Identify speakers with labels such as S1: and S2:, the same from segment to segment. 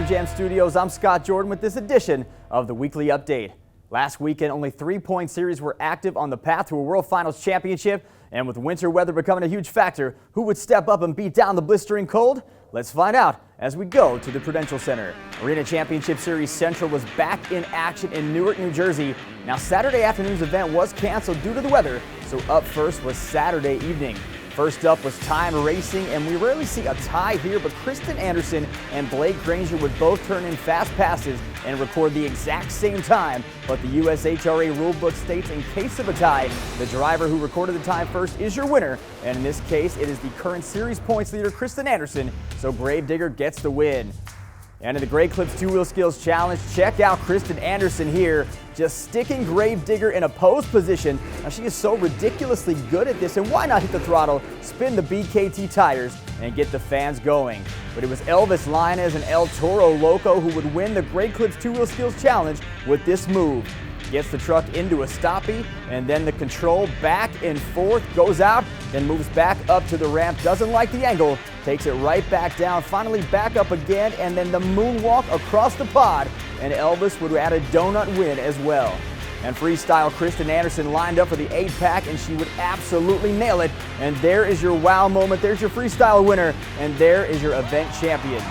S1: Monster Jam Studios, I'm Scott Jordan with this edition of the Weekly Update. Last weekend, only 3-point series were active on the path to a World Finals championship, and with winter weather becoming a huge factor, who would step up and beat down the blistering cold? Let's find out as we go to the Prudential Center. Arena Championship Series Central was back in action in Newark, New Jersey. Now, Saturday afternoon's event was canceled due to the weather, so up first was Saturday evening. First up was time racing, and we rarely see a tie here, but Kristen Anderson and Blake Granger would both turn in fast passes and record the exact same time, but the USHRA rulebook states in case of a tie, the driver who recorded the time first is your winner, and in this case, it is the current series points leader, Kristen Anderson, so Gravedigger gets the win. And in the Great Clips Two-Wheel Skills Challenge, check out Kristen Anderson here, just sticking Gravedigger in a pose position. Now, she is so ridiculously good at this, and why not hit the throttle, spin the BKT tires, and get the fans going. But it was Elvis Lioness and El Toro Loco who would win the Great Clips Two-Wheel Skills Challenge with this move. Gets the truck into a stoppie, and then the control back and forth, goes out, then moves back up to the ramp, doesn't like the angle, takes it right back down, finally back up again, and then the moonwalk across the pod, and Elvis would add a donut win as well. And freestyle Kristen Anderson lined up for the 8-pack, and she would absolutely nail it. And there is your wow moment, there's your freestyle winner, and there is your event champion.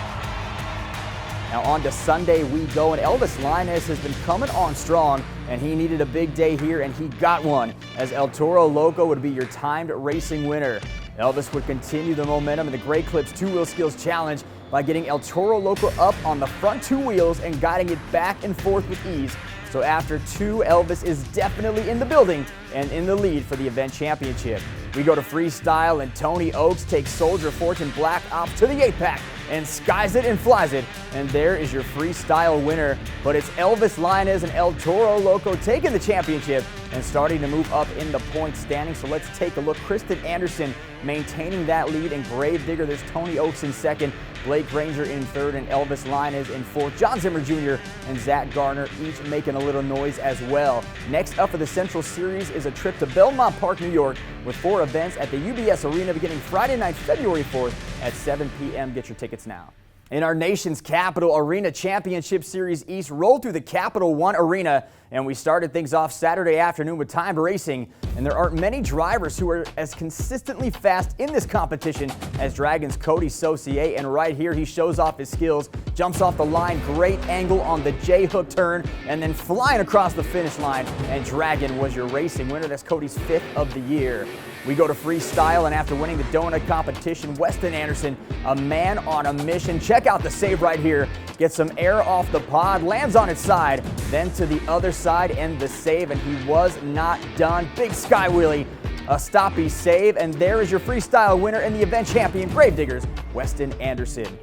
S1: Now on to Sunday we go, and Elvis Lioness has been coming on strong, and he needed a big day here, and he got one, as El Toro Loco would be your timed racing winner. Elvis would continue the momentum in the Great Clips Two-Wheel Skills Challenge by getting El Toro Loco up on the front two wheels and guiding it back and forth with ease. So after two, Elvis is definitely in the building and in the lead for the event championship. We go to freestyle, and Tony Oaks takes Soldier Fortune Black Ops to the 8-pack and skies it and flies it, and there is your freestyle winner. But it's Elvis Lioness and El Toro Loco taking the championship and starting to move up in the point standing. So let's take a look. Kristen Anderson maintaining that lead, and Gravedigger, there's Tony Oaks in second, Blake Granger in third, and Elvis Lioness in fourth. John Zimmer Jr. and Zach Garner each making a little noise as well. Next up for the Central Series is a trip to Belmont Park, New York, with 4 events at the UBS Arena beginning Friday night, February 4th at 7 p.m. Get your tickets now. In our nation's capital, Arena Championship Series East rolled through the Capital One Arena, and we started things off Saturday afternoon with timed racing. And there aren't many drivers who are as consistently fast in this competition as Dragon's Cody Saucier, and right here he shows off his skills, jumps off the line, great angle on the J-hook turn, and then flying across the finish line, and Dragon was your racing winner. That's Cody's 5th of the year. We go to freestyle, and after winning the donut competition, Weston Anderson, a man on a mission. Check out the save right here. Gets some air off the pod, lands on its side, then to the other side, and the save, and he was not done. Big sky wheelie, a stoppie save, and there is your freestyle winner and the event champion, Gravediggers, Weston Anderson.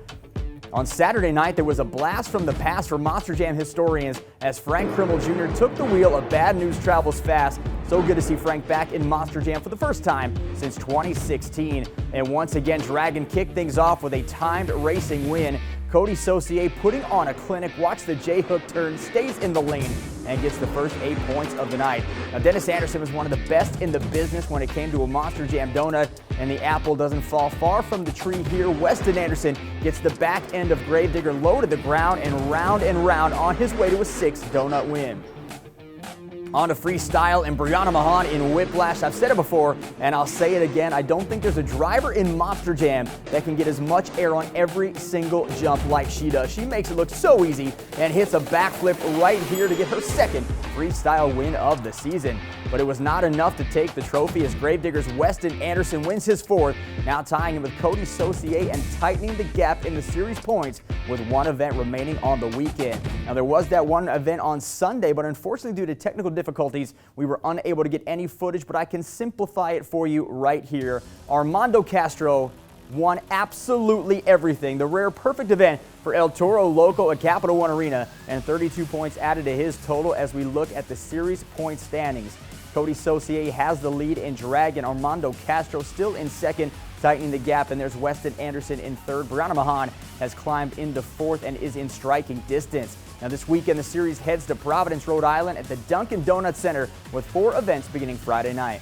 S1: On Saturday night, there was a blast from the past for Monster Jam historians as Frank Krimmel Jr. took the wheel of Bad News Travels Fast. So good to see Frank back in Monster Jam for the first time since 2016. And once again, Dragon kicked things off with a timed racing win. Cody Saucier putting on a clinic. Watch the J-hook turn, stays in the lane, and gets the first 8 points of the night. Now, Dennis Anderson was one of the best in the business when it came to a Monster Jam donut, and the apple doesn't fall far from the tree here. Weston Anderson gets the back end of Gravedigger low to the ground and round on his way to a 6th donut win. On to freestyle, and Brianna Mahan in Whiplash. I've said it before, and I'll say it again. I don't think there's a driver in Monster Jam that can get as much air on every single jump like she does. She makes it look so easy and hits a backflip right here to get her 2nd freestyle win of the season. But it was not enough to take the trophy as Gravedigger's Weston Anderson wins his 4th, now tying him with Cody Saucier and tightening the gap in the series points with 1 event remaining on the weekend. Now, there was that 1 event on Sunday, but unfortunately due to technical difficulties, we were unable to get any footage, but I can simplify it for you right here. Armando Castro won absolutely everything. The rare perfect event for El Toro Loco at Capital One Arena, and 32 points added to his total as we look at the series point standings. Cody Saucier has the lead in Dragon. Armando Castro still in 2nd, tightening the gap, and there's Weston Anderson in 3rd. Brianna Mahan has climbed into 4th and is in striking distance. Now this weekend, the series heads to Providence, Rhode Island at the Dunkin' Donuts Center with 4 events beginning Friday night.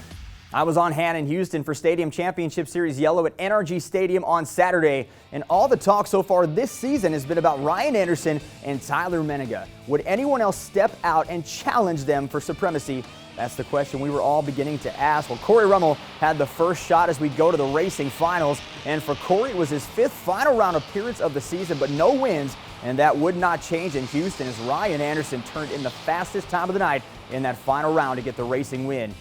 S1: I was on hand in Houston for Stadium Championship Series Yellow at NRG Stadium on Saturday, and all the talk so far this season has been about Ryan Anderson and Tyler Menninga. Would anyone else step out and challenge them for supremacy? That's the question we were all beginning to ask. Well, Corey Rummel had the first shot as we go to the racing finals, and for Corey it was his 5th final round appearance of the season, but no wins, and that would not change in Houston as Ryan Anderson turned in the fastest time of the night in that final round to get the racing win.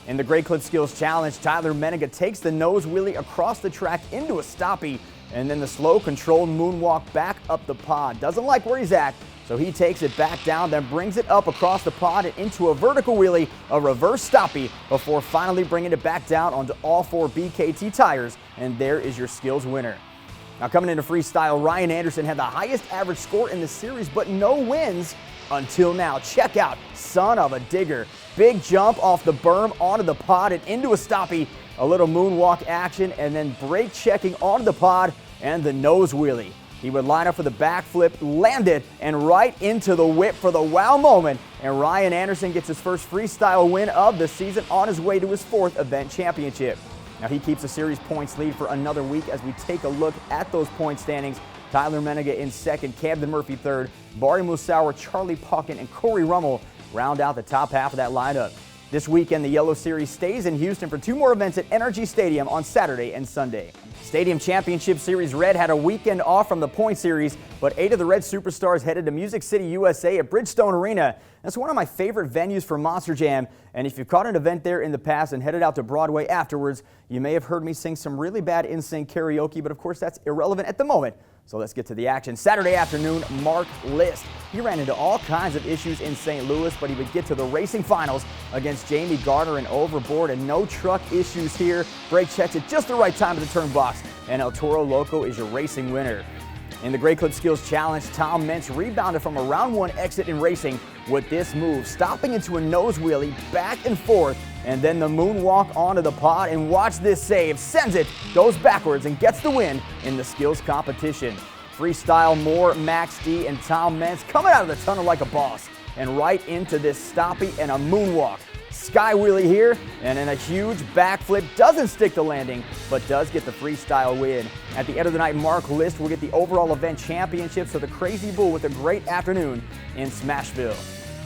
S1: In the Great Clip Skills Challenge, Tyler Menninga takes the nose wheelie across the track into a stoppie, and then the slow controlled moonwalk back up the pod. Doesn't like where he's at, so he takes it back down, then brings it up across the pod and into a vertical wheelie, a reverse stoppie, before finally bringing it back down onto all 4 BKT tires, and there is your skills winner. Now coming into freestyle, Ryan Anderson had the highest average score in the series, but no wins until now. Check out Son of a Digger. Big jump off the berm onto the pod and into a stoppie, a little moonwalk action, and then brake checking onto the pod and the nose wheelie. He would line up for the backflip, land it, and right into the whip for the wow moment. And Ryan Anderson gets his first freestyle win of the season on his way to his 4th event championship. Now he keeps the series points lead for another week as we take a look at those point standings. Tyler Menninga in 2nd, Camden Murphy 3rd, Barry Musauer, Charlie Pauken, and Corey Rummel round out the top half of that lineup. This weekend, the Yellow Series stays in Houston for 2 more events at NRG Stadium on Saturday and Sunday. Stadium Championship Series Red had a weekend off from the point series, but 8 of the Red superstars headed to Music City, USA at Bridgestone Arena. That's one of my favorite venues for Monster Jam, and if you've caught an event there in the past and headed out to Broadway afterwards, you may have heard me sing some really bad NSYNC karaoke, but of course that's irrelevant at the moment. So let's get to the action. Saturday afternoon, Mark List. He ran into all kinds of issues in St. Louis, but he would get to the racing finals against Jamie Gardner and Overboard, and no truck issues here. Brake checks at just the right time of the turn box, and El Toro Loco is your racing winner. In the Great Clip Skills Challenge, Tom Mentz rebounded from a round 1 exit in racing with this move, stopping into a nose wheelie back and forth, and then the moonwalk onto the pod, and watch this save, sends it, goes backwards, and gets the win in the skills competition. Freestyle, Moore, Max D, and Tom Mentz coming out of the tunnel like a boss, and right into this stoppie and a moonwalk. Sky wheelie here, and then a huge backflip. Doesn't stick the landing, but does get the freestyle win. At the end of the night, Mark List will get the overall event championship, so the Crazy Bull with a great afternoon in Smashville.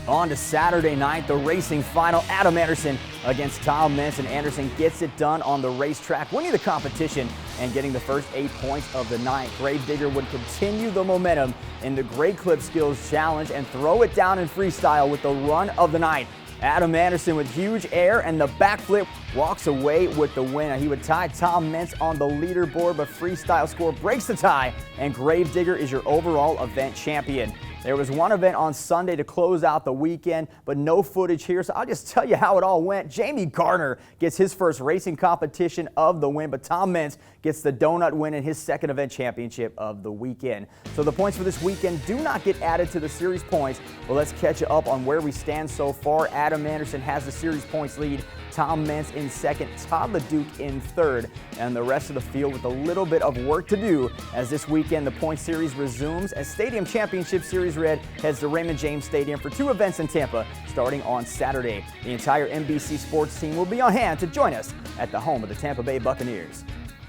S1: On to Saturday night, the racing final, Adam Anderson against Tom Mentz, and Anderson gets it done on the racetrack, winning the competition and getting the first 8 points of the night. Gravedigger would continue the momentum in the Great Clip Skills Challenge and throw it down in freestyle with the run of the night. Adam Anderson with huge air and the backflip walks away with the win. He would tie Tom Mentz on the leaderboard, but freestyle score breaks the tie, and Gravedigger is your overall event champion. There was one event on Sunday to close out the weekend, but no footage here, so I'll just tell you how it all went. Jamie Gardner gets his first racing competition of the win, but Tom Mentz gets the donut win in his 2nd event championship of the weekend. So the points for this weekend do not get added to the series points, but let's catch you up on where we stand so far. Adam Anderson has the series points lead, Tom Mentz in 2nd, Todd LeDuc in 3rd, and the rest of the field with a little bit of work to do as this weekend the point series resumes as Stadium Championship Series Red heads to Raymond James Stadium for 2 events in Tampa starting on Saturday. The entire NBC Sports team will be on hand to join us at the home of the Tampa Bay Buccaneers.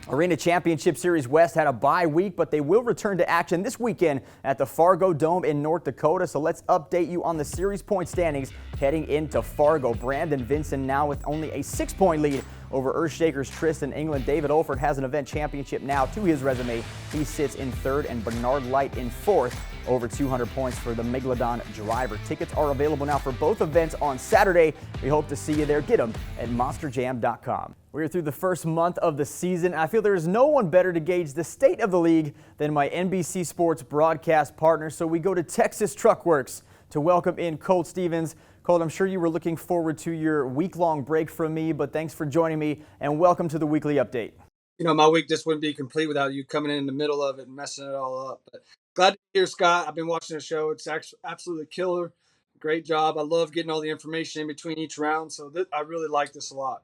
S1: Arena Championship Series West had a bye week, but they will return to action this weekend at the Fargo Dome in North Dakota. So let's update you on the series point standings heading into Fargo. Brandon Vinson now with only a 6-point lead over Earthshakers Tristan England. David Olford has an event championship now to his resume. He sits in 3rd, and Bernard Light in 4th. Over 200 points for the Megalodon driver. Tickets are available now for both events on Saturday. We hope to see you there. Get them at monsterjam.com. We're through the first month of the season. I feel there is no one better to gauge the state of the league than my NBC Sports broadcast partner. So we go to Texas Truck Works to welcome in Colt Stevens. Colt, I'm sure you were looking forward to your week-long break from me, but thanks for joining me and welcome to the weekly update.
S2: You know, my week just wouldn't be complete without you coming in the middle of it and messing it all up. But glad to be here, Scott. I've been watching the show. It's actually absolutely killer. Great job. I love getting all the information in between each round. So I really like this a lot.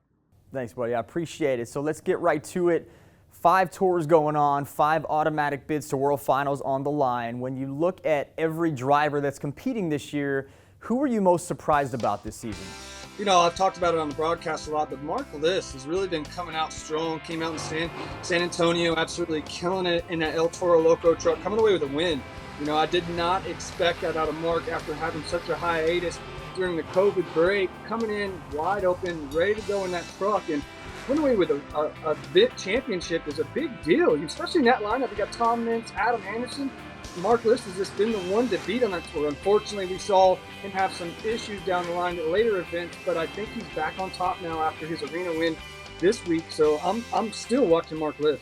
S1: Thanks, buddy. I appreciate it. So let's get right to it. 5 tours going on, 5 automatic bids to World Finals on the line. When you look at every driver that's competing this year, who are you most surprised about this season?
S2: I've talked about it on the broadcast a lot, but Mark Liss has really been coming out strong. Came out in San Antonio, absolutely killing it in that El Toro Loco truck, coming away with a win. I did not expect that out of Mark after having such a hiatus during the COVID break, coming in wide open, ready to go in that truck, and went away with a bit championship is a big deal, especially in that lineup. You got Tom Mintz, Adam Anderson. Mark Liss has just been the one to beat on that tour. Unfortunately, we saw him have some issues down the line at later events, but I think he's back on top now after his arena win this week. So I'm still watching Mark Liss.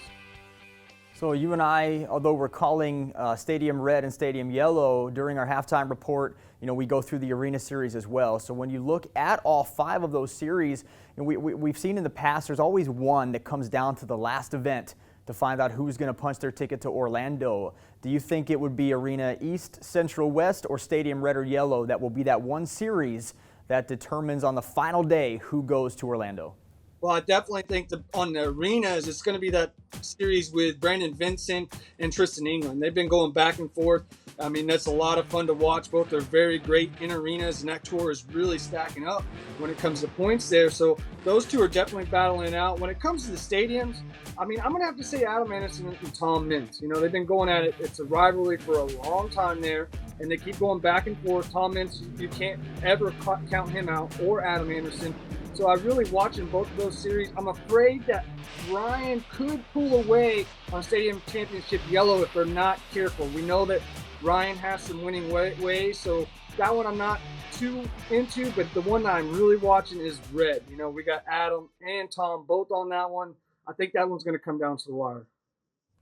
S1: So you and I, although we're calling Stadium Red and Stadium Yellow during our halftime report, we go through the Arena Series as well. So when you look at all 5 of those series, we've seen in the past there's always one that comes down to the last event to find out who's going to punch their ticket to Orlando. Do you think it would be Arena East, Central, West, or Stadium Red or Yellow that will be that one series that determines on the final day who goes to Orlando?
S2: Well, I definitely think on the arenas, it's going to be that series with Brandon Vincent and Tristan England. They've been going back and forth. I mean, that's a lot of fun to watch. Both are very great in arenas, and that tour is really stacking up when it comes to points there. So those two are definitely battling it out. When it comes to the stadiums, I mean, I'm going to have to say Adam Anderson and Tom Mintz. They've been going at it. It's a rivalry for a long time there, and they keep going back and forth. Tom Mintz, you can't ever count him out, or Adam Anderson. So I'm really watching both of those series. I'm afraid that Ryan could pull away on Stadium Championship Yellow if they're not careful. We know that Ryan has some winning ways, so that one I'm not too into, but the one that I'm really watching is Red. We got Adam and Tom both on that one. I think that one's going to come down to the wire.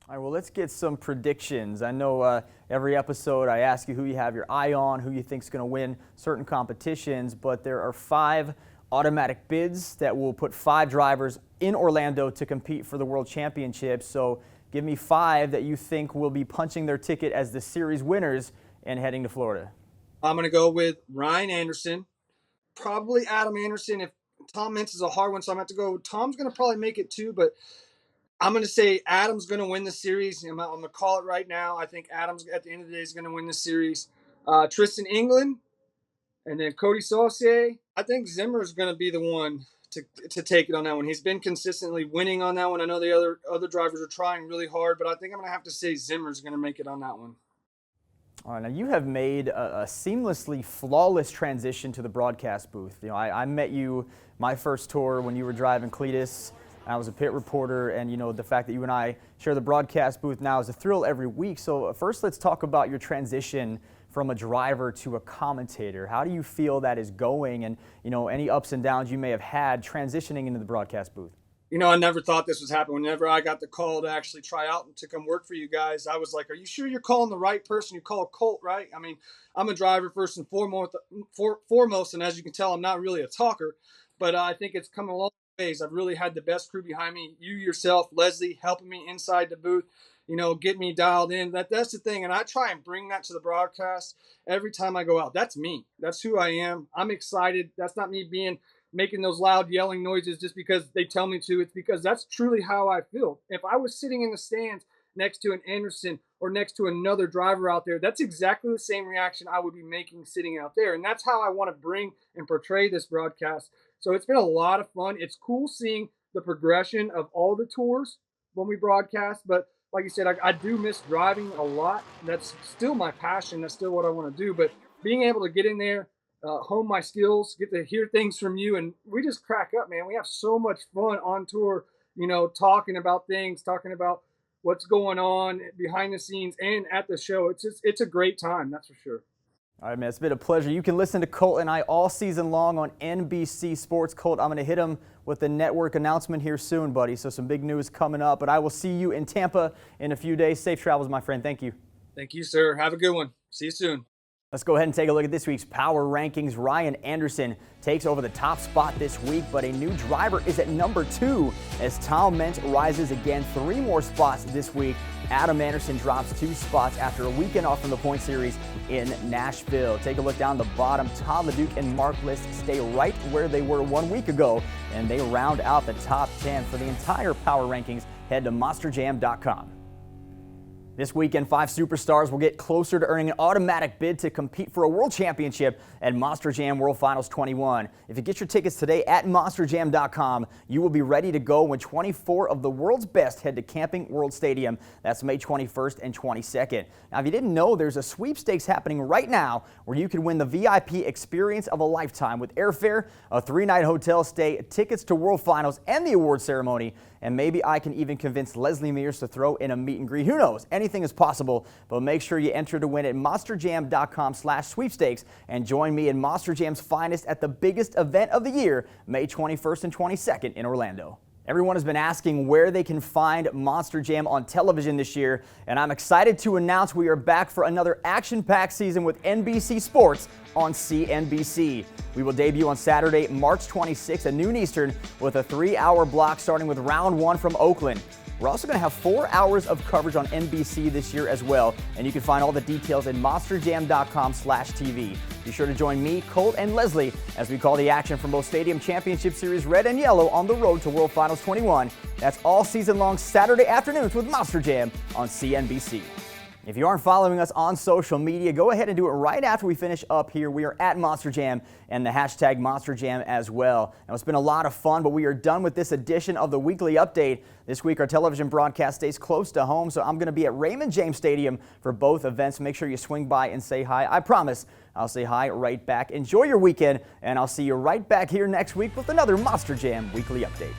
S1: All right, well, let's get some predictions. I know every episode I ask you who you have your eye on, who you think is going to win certain competitions, but there are 5 automatic bids that will put 5 drivers in Orlando to compete for the World Championship. So give me 5 that you think will be punching their ticket as the series winners and heading to Florida.
S2: I'm going to go with Ryan Anderson, probably Adam Anderson. If Tom Mintz is a hard one, so I'm going to have to go. Tom's going to probably make it too, but I'm going to say Adam's going to win the series. I'm going to call it right now. I think Adam's, at the end of the day, is going to win the series. Tristan England, and then Cody Saucier. I think Zimmer's going to be the one to take it on that one. He's been consistently winning on that one. I know the other drivers are trying really hard, but I think I'm going to have to say Zimmer's going to make it on that one.
S1: All right, now you have made a seamlessly flawless transition to the broadcast booth. I met you my first tour when you were driving Cletus. I was a pit reporter, and the fact that you and I share the broadcast booth now is a thrill every week. So first, let's talk about your transition from a driver to a commentator. How do you feel that is going, and any ups and downs you may have had transitioning into the broadcast booth?
S2: I never thought this was happening. Whenever I got the call to actually try out and to come work for you guys, I was like, are you sure you're calling the right person? You call Colt, right? I mean, I'm a driver first and foremost, and as you can tell, I'm not really a talker, but I think it's come a long ways. I've really had the best crew behind me. You yourself, Leslie, helping me inside the booth, get me dialed in. That's the thing, and I try and bring that to the broadcast every time I go out. That's me. That's who I am. I'm excited. That's not me making those loud yelling noises just because they tell me to. It's because that's truly how I feel. If I was sitting in the stands next to an Anderson or next to another driver out there, that's exactly the same reaction I would be making sitting out there. And that's how I want to bring and portray this broadcast. So it's been a lot of fun. It's cool seeing the progression of all the tours when we broadcast. But like you said, I do miss driving a lot. That's still my passion. That's still what I want to do. But being able to get in there, hone my skills, get to hear things from you, and we just crack up, man. We have so much fun on tour, talking about things, talking about what's going on behind the scenes and at the show. It's a great time, that's for sure.
S1: All right, man, it's been a pleasure. You can listen to Colt and I all season long on NBC Sports. Colt, I'm going to hit him with the network announcement here soon, buddy, so some big news coming up. But I will see you in Tampa in a few days. Safe travels, my friend. Thank you.
S2: Thank you, sir. Have a good one. See you soon.
S1: Let's go ahead and take a look at this week's Power Rankings. Ryan Anderson takes over the top spot this week, but a new driver is at number 2 as Tom Mintz rises again 3 more spots this week. Adam Anderson drops 2 spots after a weekend off from the point series in Nashville. Take a look down the bottom. Todd LeDuc and Mark Liss stay right where they were 1 week ago, and they round out the top 10. For the entire Power Rankings, head to monsterjam.com. This weekend, 5 superstars will get closer to earning an automatic bid to compete for a world championship at Monster Jam World Finals 21. If you get your tickets today at monsterjam.com, you will be ready to go when 24 of the world's best head to Camping World Stadium. That's May 21st and 22nd. Now, if you didn't know, there's a sweepstakes happening right now where you can win the VIP experience of a lifetime with airfare, a 3-night hotel stay, tickets to World Finals, and the award ceremony. And maybe I can even convince Leslie Mears to throw in a meet and greet. Who knows? Anything is possible, but make sure you enter to win at monsterjam.com/sweepstakes and join me in Monster Jam's finest at the biggest event of the year, May 21st and 22nd in Orlando. Everyone has been asking where they can find Monster Jam on television this year, and I'm excited to announce we are back for another action-packed season with NBC Sports on CNBC. We will debut on Saturday, March 26th at noon Eastern with a 3-hour block starting with round 1 from Oakland. We're also going to have 4 hours of coverage on NBC this year as well, and you can find all the details at monsterjam.com/TV. Be sure to join me, Colt, and Leslie as we call the action from both Stadium Championship Series Red and Yellow on the road to World Finals 21. That's all season long Saturday afternoons with Monster Jam on CNBC. If you aren't following us on social media, go ahead and do it right after we finish up here. We are at Monster Jam and the hashtag Monster Jam as well. Now, it's been a lot of fun, but we are done with this edition of the weekly update. This week, our television broadcast stays close to home, so I'm going to be at Raymond James Stadium for both events. Make sure you swing by and say hi. I promise I'll say hi right back. Enjoy your weekend, and I'll see you right back here next week with another Monster Jam weekly update.